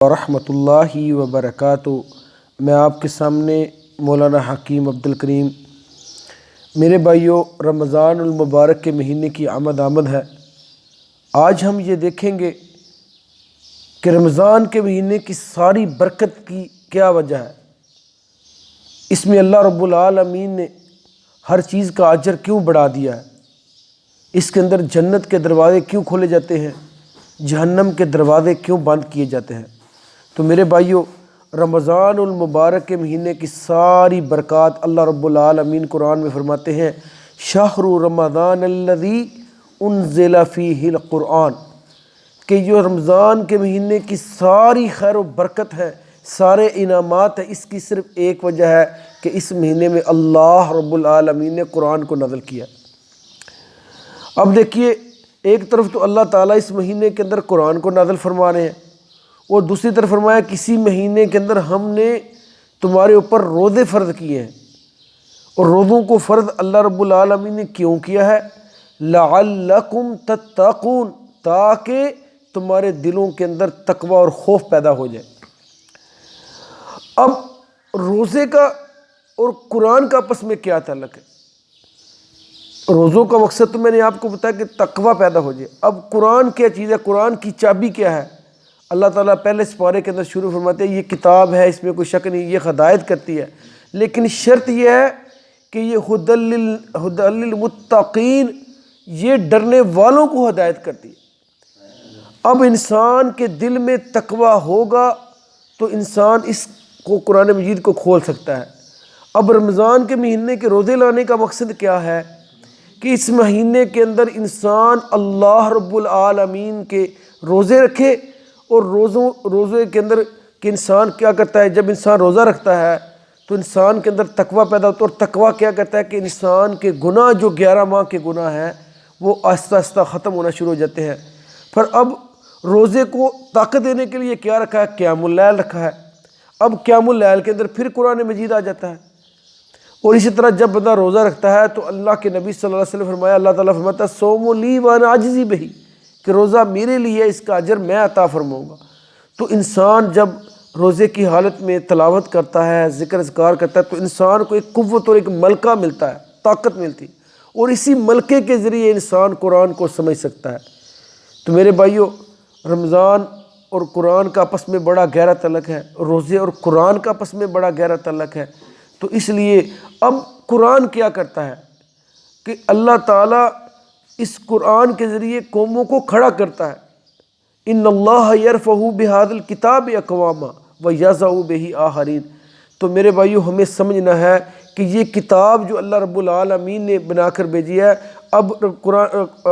ورحمۃ اللہ وبرکاتہ۔ میں آپ کے سامنے مولانا حکیم عبدالکریم۔ میرے بھائیو، رمضان المبارک کے مہینے کی آمد ہے۔ آج ہم یہ دیکھیں گے کہ رمضان کے مہینے کی ساری برکت کی کیا وجہ ہے، اس میں اللہ رب العالمین نے ہر چیز کا اجر کیوں بڑھا دیا ہے، اس کے اندر جنت کے دروازے کیوں کھولے جاتے ہیں، جہنم کے دروازے کیوں بند کیے جاتے ہیں۔ تو میرے بھائیو، رمضان المبارک کے مہینے کی ساری برکات اللہ رب العالمین قرآن میں فرماتے ہیں، شہر رمضان الذی انزل فیہ القرآن، کہ جو رمضان کے مہینے کی ساری خیر و برکت ہے، سارے انعامات ہیں، اس کی صرف ایک وجہ ہے کہ اس مہینے میں اللہ رب العالمین نے قرآن کو نازل کیا۔ اب دیکھیے، ایک طرف تو اللہ تعالیٰ اس مہینے کے اندر قرآن کو نازل فرما رہے ہیں، اور دوسری طرف فرمایا کسی مہینے کے اندر ہم نے تمہارے اوپر روزے فرض کیے ہیں، اور روزوں کو فرض اللہ رب العالمین نے کیوں کیا ہے؟ لعلکم تتقون، تاکہ تمہارے دلوں کے اندر تقوی اور خوف پیدا ہو جائے۔ اب روزے کا اور قرآن کا آپس میں کیا تعلق ہے؟ روزوں کا مقصد تو میں نے آپ کو بتایا کہ تقوی پیدا ہو جائے۔ اب قرآن کیا چیز ہے؟ قرآن کی چابی کیا ہے؟ اللہ تعالیٰ پہلے سپارے کے اندر شروع فرماتے ہیں، یہ کتاب ہے، اس میں کوئی شک نہیں، یہ ہدایت کرتی ہے، لیکن شرط یہ ہے کہ یہ ہدی للمتقین، یہ ڈرنے والوں کو ہدایت کرتی ہے۔ اب انسان کے دل میں تقوی ہوگا تو انسان اس کو قرآن مجید کو کھول سکتا ہے۔ اب رمضان کے مہینے کے روزے لانے کا مقصد کیا ہے؟ کہ اس مہینے کے اندر انسان اللہ رب العالمین کے روزے رکھے، اور روزے کے اندر کہ انسان کیا کرتا ہے، جب انسان روزہ رکھتا ہے تو انسان کے اندر تقوی پیدا ہوتا ہے، اور تقوی کیا کرتا ہے کہ انسان کے گناہ، جو 11 ماہ کے گناہ ہیں، وہ آہستہ آہستہ ختم ہونا شروع ہو جاتے ہیں۔ پھر اب روزے کو طاقت دینے کے لیے کیا رکھا ہے؟ قیام اللیل رکھا ہے۔ اب قیام اللیل کے اندر پھر قرآن مجید آ جاتا ہے، اور اسی طرح جب بندہ روزہ رکھتا ہے تو اللہ کے نبی صلی اللہ علیہ وسلم فرمایا، اللہ تعالیٰ فرماتا ہے، صوم لی وانا اجزی بہ، کہ روزہ میرے لیے، اس کا اجر میں عطا فرماؤں گا۔ تو انسان جب روزے کی حالت میں تلاوت کرتا ہے، ذکر اذکار کرتا ہے، تو انسان کو ایک قوت اور ایک ملکہ ملتا ہے، طاقت ملتی، اور اسی ملکے کے ذریعے انسان قرآن کو سمجھ سکتا ہے۔ تو میرے بھائیو، رمضان اور قرآن کا آپس میں بڑا گہرا تعلق ہے، روزے اور قرآن کا آپس میں بڑا گہرا تعلق ہے۔ تو اس لیے اب قرآن کیا کرتا ہے کہ اللہ تعالیٰ اس قرآن کے ذریعے قوموں کو کھڑا کرتا ہے۔ ان اللہ یرفع بہذا الکتاب اقواما ویضع بہ آخرین۔ تو میرے بھائیو، ہمیں سمجھنا ہے کہ یہ کتاب جو اللہ رب العالمین نے بنا کر بھیجی ہے، اب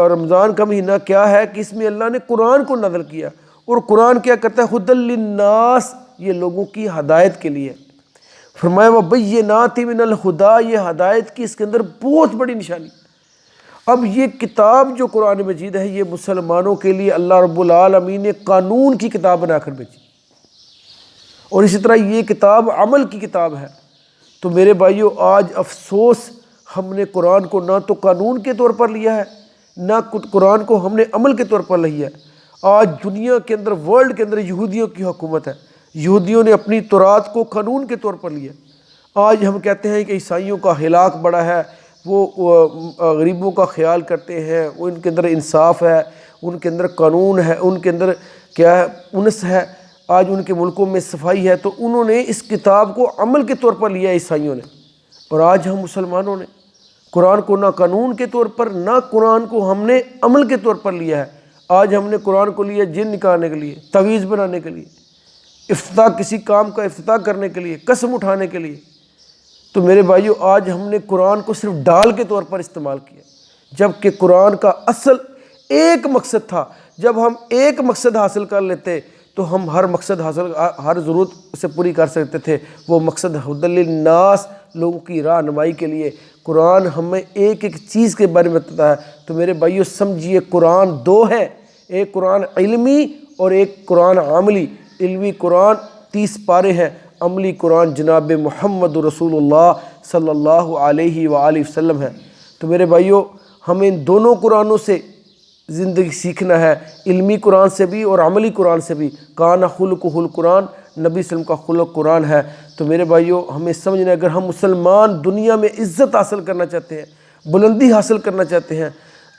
رمضان کا مہینہ کیا ہے کہ اس میں اللہ نے قرآن کو نازل کیا، اور قرآن کیا کرتا ہے؟ ھدی للناس، یہ لوگوں کی ہدایت کے لیے۔ فرمایا وبینات من الہدی، یہ ہدایت کی اس کے اندر بہت بڑی نشانی۔ اب یہ کتاب جو قرآن مجید ہے، یہ مسلمانوں کے لیے اللہ رب العالمین نے قانون کی کتاب بنا کر بھیجی، اور اسی طرح یہ کتاب عمل کی کتاب ہے۔ تو میرے بھائیو، آج افسوس، ہم نے قرآن کو نہ تو قانون کے طور پر لیا ہے، نہ قرآن کو ہم نے عمل کے طور پر لیا ہے۔ آج دنیا کے اندر، ورلڈ کے اندر یہودیوں کی حکومت ہے، یہودیوں نے اپنی تورات کو قانون کے طور پر لیا۔ آج ہم کہتے ہیں کہ عیسائیوں کا ہلاک بڑا ہے، وہ غریبوں کا خیال کرتے ہیں، ان کے اندر انصاف ہے، ان کے اندر قانون ہے، ان کے اندر کیا ہے، انس ہے۔ آج ان کے ملکوں میں صفائی ہے، تو انہوں نے اس کتاب کو عمل کے طور پر لیا عیسائیوں نے، اور آج ہم مسلمانوں نے قرآن کو نہ قانون کے طور پر، نہ قرآن کو ہم نے عمل کے طور پر لیا ہے۔ آج ہم نے قرآن کو لیا جن نکالنے کے لیے، تعویذ بنانے کے لیے، افتتاح، کسی کام کا افتتاح کرنے کے لیے، قسم اٹھانے کے لیے۔ تو میرے بھائیو، آج ہم نے قرآن کو صرف ڈال کے طور پر استعمال کیا، جبکہ قرآن کا اصل ایک مقصد تھا۔ جب ہم ایک مقصد حاصل کر لیتے تو ہم ہر مقصد حاصل، ہر ضرورت سے پوری کر سکتے تھے۔ وہ مقصد ھدی للناس، لوگوں کی رہنمائی کے لیے۔ قرآن ہمیں ایک ایک چیز کے بارے میں بتاتا ہے۔ تو میرے بھائیو، سمجھیے قرآن دو ہے، ایک قرآن علمی اور ایک قرآن عملی۔ علمی قرآن 30 پارے ہیں، عملی قرآن جناب محمد رسول اللہ صلی اللہ علیہ وآلہ وسلم ہے۔ تو میرے بھائیو، ہمیں ان دونوں قرآنوں سے زندگی سیکھنا ہے، علمی قرآن سے بھی اور عملی قرآن سے بھی۔ کان خلقہ القرآن، نبی صلی اللہ علیہ وسلم کا خلق قرآن ہے۔ تو میرے بھائیوں، ہمیں سمجھنا ہے اگر ہم مسلمان دنیا میں عزت حاصل کرنا چاہتے ہیں، بلندی حاصل کرنا چاہتے ہیں،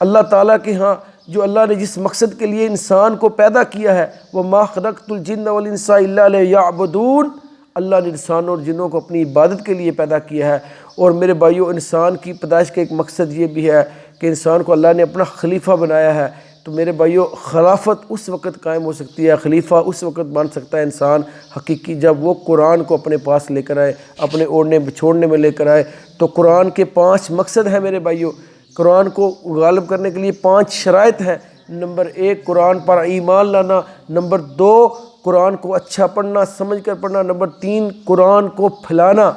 اللہ تعالیٰ کے ہاں جو اللہ نے جس مقصد کے لیے انسان کو پیدا کیا ہے، وَمَا خَلَقْتُ الْجِنَّ وَالْإِنسَ إِلَّا لِيَعْبُدُونِ، اللہ نے انسانوں اور جنوں کو اپنی عبادت کے لیے پیدا کیا ہے۔ اور میرے بھائیوں، انسان کی پیدائش کا ایک مقصد یہ بھی ہے کہ انسان کو اللہ نے اپنا خلیفہ بنایا ہے۔ تو میرے بھائیوں، خلافت اس وقت قائم ہو سکتی ہے، خلیفہ اس وقت بن سکتا ہے انسان حقیقی، جب وہ قرآن کو اپنے پاس لے کر آئے، اپنے اوڑھنے بچھوڑنے میں لے کر آئے۔ تو قرآن کے 5 مقصد ہیں میرے بھائیوں۔ قرآن کو غالب کرنے کے لیے 5 شرائط ہیں۔ نمبر 1، قرآن پر ایمان لانا۔ نمبر 2، قرآن کو اچھا پڑھنا، سمجھ کر پڑھنا۔ نمبر 3، قرآن کو پھیلانا۔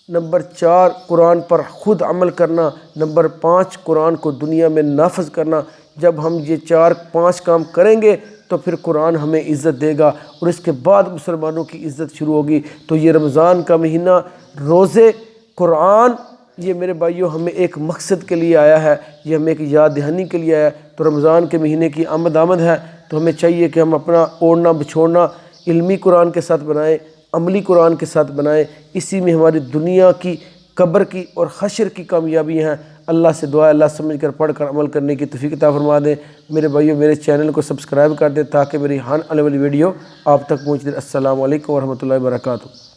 نمبر 4، قرآن پر خود عمل کرنا۔ نمبر 5، قرآن کو دنیا میں نافذ کرنا۔ جب ہم یہ 4-5 کام کریں گے تو پھر قرآن ہمیں عزت دے گا، اور اس کے بعد مسلمانوں کی عزت شروع ہوگی۔ تو یہ رمضان کا مہینہ، روزے قرآن، یہ میرے بھائیوں ہمیں ایک مقصد کے لیے آیا ہے، یہ ہمیں ایک یاد دہانی کے لیے آیا ہے۔ تو رمضان کے مہینے کی آمد ہے، تو ہمیں چاہیے کہ ہم اپنا اوڑھنا بچھوڑنا علمی قرآن کے ساتھ بنائیں، عملی قرآن کے ساتھ بنائیں۔ اسی میں ہماری دنیا کی، قبر کی اور حشر کی کامیابی ہیں۔ اللہ سے دعا ہے اللہ سمجھ کر پڑھ کر عمل کرنے کی توفیق عطا فرما دیں۔ میرے بھائیوں، میرے چینل کو سبسکرائب کر دیں تاکہ میری ہر آنے والی ویڈیو آپ تک پہنچ جائے۔ السلام علیکم ورحمۃ اللہ وبرکاتہ۔